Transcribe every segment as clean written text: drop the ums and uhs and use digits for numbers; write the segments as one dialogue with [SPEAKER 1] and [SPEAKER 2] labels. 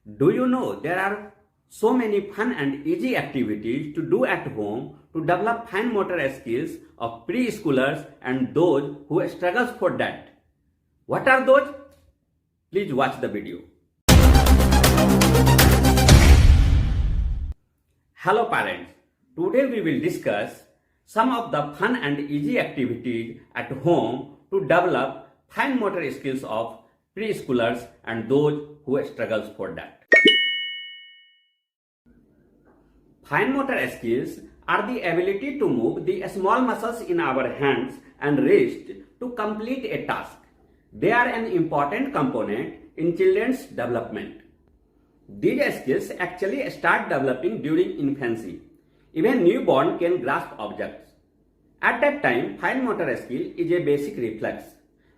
[SPEAKER 1] Do you know there are so many fun and easy activities to do at home to develop fine motor skills of preschoolers and those who struggles for that? What are those? Please watch the video. Hello parents, today we will discuss some of the fun and easy activities at home to develop fine motor skills of preschoolers and those who struggles for that. Fine motor skills are the ability to move the small muscles in our hands and wrist to complete a task. They are an important component in children's development. These skills actually start developing during infancy. Even newborn can grasp objects. At that time, fine motor skill is a basic reflex.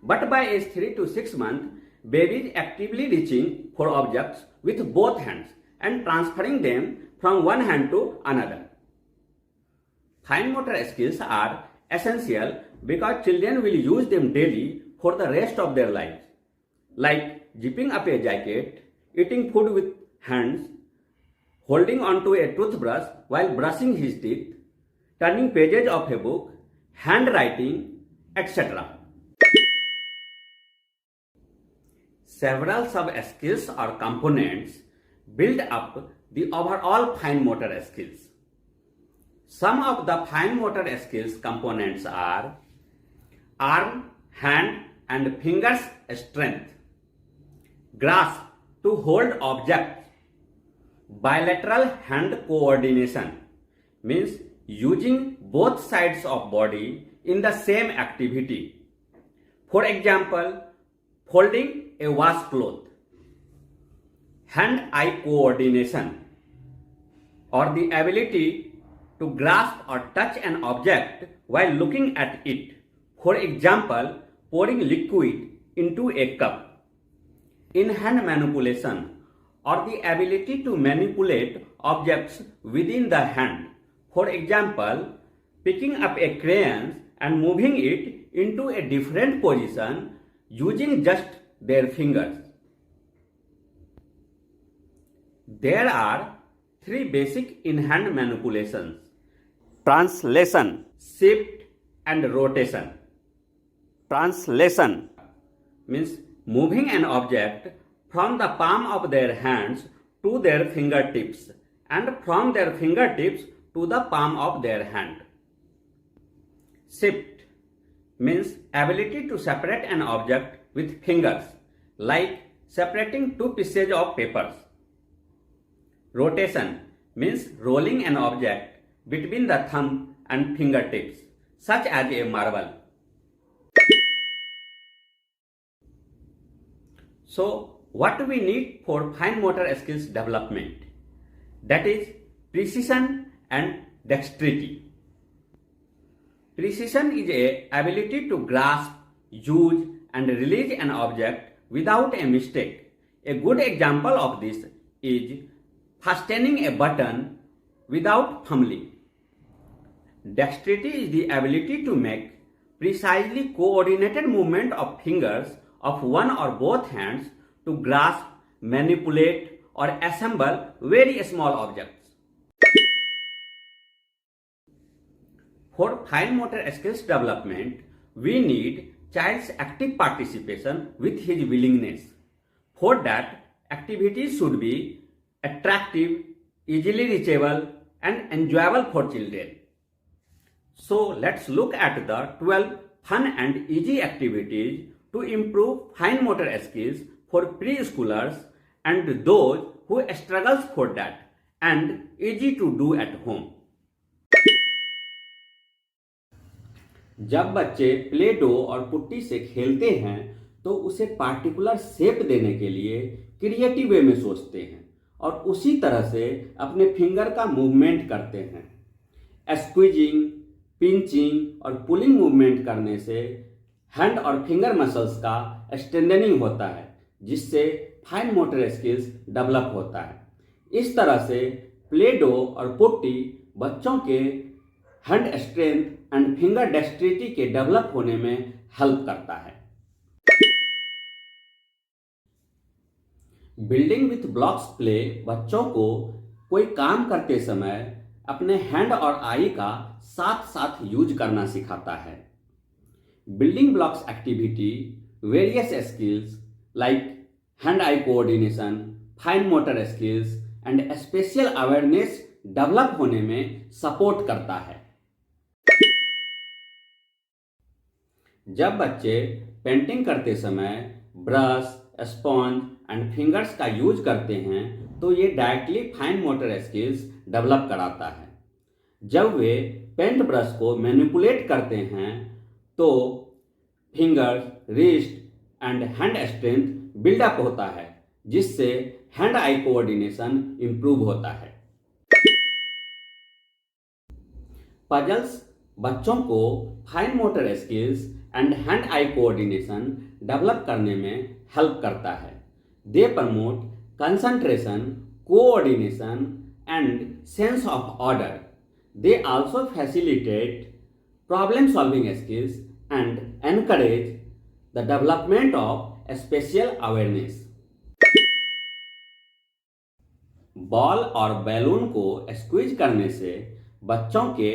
[SPEAKER 1] But by age 3 to 6 months, baby is actively reaching for objects with both hands and transferring them from one hand to another. Fine motor skills are essential because children will use them daily for the rest of their lives, like zipping up a jacket, eating food with hands, holding onto a toothbrush while brushing his teeth, turning pages of a book, handwriting, etc. Several sub-skills or components build up the overall fine motor skills. Some of the fine motor skills components are arm, hand and fingers strength, grasp to hold objects, bilateral hand coordination means using both sides of body in the same activity. For example, folding a washcloth. Hand-eye coordination or the ability to grasp or touch an object while looking at it. For example, pouring liquid into a cup. In-hand manipulation or the ability to manipulate objects within the hand. For example, picking up a crayon and moving it into a different position using just their fingers. There are three basic in-hand manipulations: translation, shift and rotation. Translation means moving an object from the palm of their hands to their fingertips and from their fingertips to the palm of their hand. Shift means ability to separate an object with fingers, like separating two pieces of papers. Rotation means rolling an object between the thumb and fingertips, such as a marble. So, what we need for fine motor skills development? That is precision and dexterity. Precision is a ability to grasp, use and release an object without a mistake. A good example of this is fastening a button without fumbling. Dexterity is the ability to make precisely coordinated movement of fingers of one or both hands to grasp, manipulate or assemble very small objects. For fine motor skills development, we need child's active participation with his willingness. For that, activities should be attractive, easily reachable and enjoyable for children. So let's look at the 12 fun and easy activities to improve fine motor skills for preschoolers and those who struggles for that and easy to do at home. जब बच्चे play dough और putty से खेलते हैं तो उसे particular shape देने के लिए क्रिएटिव वे में सोचते हैं और उसी तरह से अपने फिंगर का मूवमेंट करते हैं। स्क्वीजिंग, पिंचिंग और पुलिंग मूवमेंट करने से हैंड और फिंगर मसल्स का स्ट्रेंथनिंग होता है, जिससे फाइन मोटर स्किल्स डेवलप होता है। इस तरह से प्ले डो और पुट्टी बच्चों के हैंड स्ट्रेंथ एंड फिंगर डेक्सट्रिटी के डेवलप होने में हेल्प करता है। बिल्डिंग विथ ब्लॉक्स प्ले बच्चों को कोई काम करते समय अपने हैंड और आई का साथ साथ यूज करना सिखाता है। Building blocks activity various skills like hand eye coordination, fine motor skills and special awareness develop होने में सपोर्ट करता है। जब बच्चे पेंटिंग करते समय ब्रश, स्पॉन्ज एंड फिंगर्स का यूज करते हैं तो ये directly fine motor skills develop कराता है। जब वे पेंट ब्रश को मैनिपुलेट करते हैं तो fingers, wrist and hand strength build up होता है, जिससे हैंड आई कोऑर्डिनेशन इंप्रूव होता है। पजल्स बच्चों को fine motor skills and hand eye coordination develop करने में हेल्प करता है। They promote concentration, coordination and sense of order. They also facilitate problem solving skills and encourage the development of special awareness. Ball और balloon को squeeze करने से बच्चों के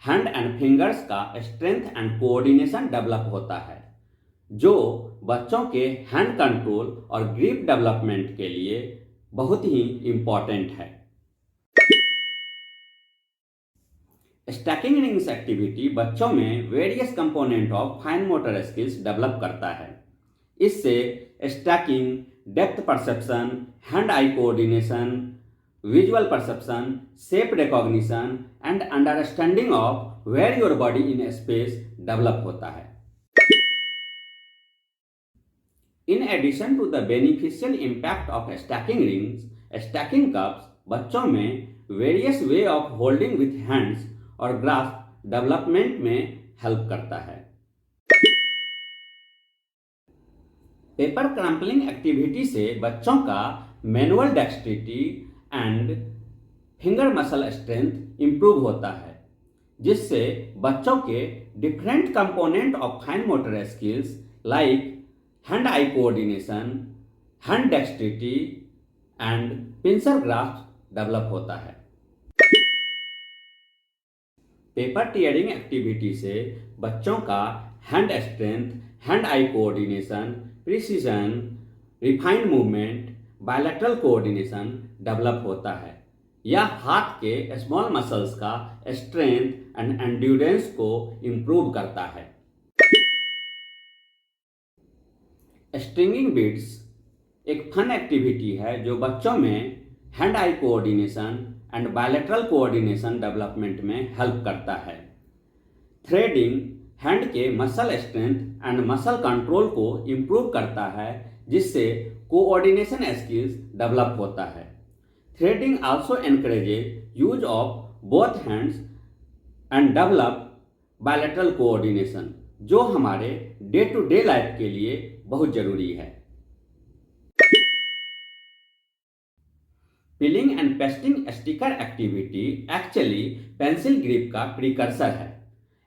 [SPEAKER 1] हैंड एंड फिंगर्स का स्ट्रेंथ एंड कोऑर्डिनेशन डेवलप होता है, जो बच्चों के हैंड कंट्रोल और ग्रिप डेवलपमेंट के लिए बहुत ही इंपॉर्टेंट है। स्टैकिंग रिंग्स एक्टिविटी बच्चों में various component of fine motor skills develop करता है। इससे stacking, depth perception, hand eye coordination, visual perception, shape recognition and understanding of where your body in space develop होता है। In addition to the beneficial impact of stacking rings, stacking cups बच्चों में various way of holding with hands और grasp development में help करता है। Paper क्रम्पलिंग activity से बच्चों का manual डेक्सट्रिटी and finger muscle strength improve होता है, जिससे बच्चों के different component of fine motor skills like hand eye coordination, hand डेक्सट्रिटी and pincer grasp develop होता है। पेपर टीयरिंग एक्टिविटी से बच्चों का hand strength, hand eye coordination, precision, refined movement, bilateral coordination develop होता है। यह हाथ के स्मॉल मसल्स का स्ट्रेंथ एंड एंड्योरेंस को इंप्रूव करता है। स्ट्रिंगिंग बीड्स एक फन एक्टिविटी है जो बच्चों में hand eye coordination and bilateral coordination development में हेल्प करता है। थ्रेडिंग हैंड के muscle strength and muscle control को इंप्रूव करता है, जिससे कोऑर्डिनेशन स्किल्स डेवलप होता है। Threading also encourages use of both hands and develop bilateral coordination, जो हमारे डे टू डे लाइफ के लिए बहुत जरूरी है। Peeling and pasting sticker activity actually pencil grip का प्रीकर्सर है।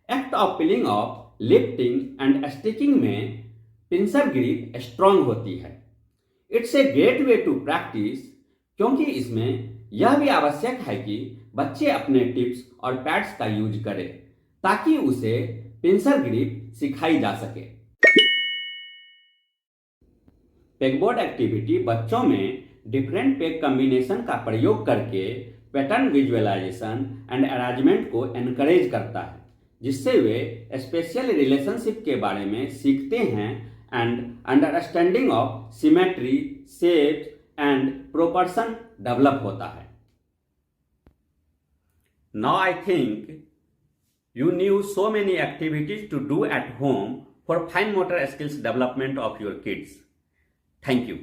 [SPEAKER 1] Act of peeling of lifting and sticking में पिंसर ग्रिप स्ट्रांग होती है। It's a great way to practice, क्योंकि इसमें यह भी आवश्यक है कि बच्चे अपने टिप्स और पैड्स का यूज करें ताकि उसे पिंसर ग्रिप सिखाई जा सके। पेगबोर्ड एक्टिविटी बच्चों में डिफरेंट पेग कॉम्बिनेशन का प्रयोग करके पैटर्न विजुअलाइजेशन एंड अरेंजमेंट को एनकरेज करता है, जिससे वे स्पेशल रिलेशनशिप के बारे में सीखते हैं and understanding of symmetry, shapes and proportion develop होता है। Now I think you knew so many activities to do at home for fine motor skills development of your kids. Thank you.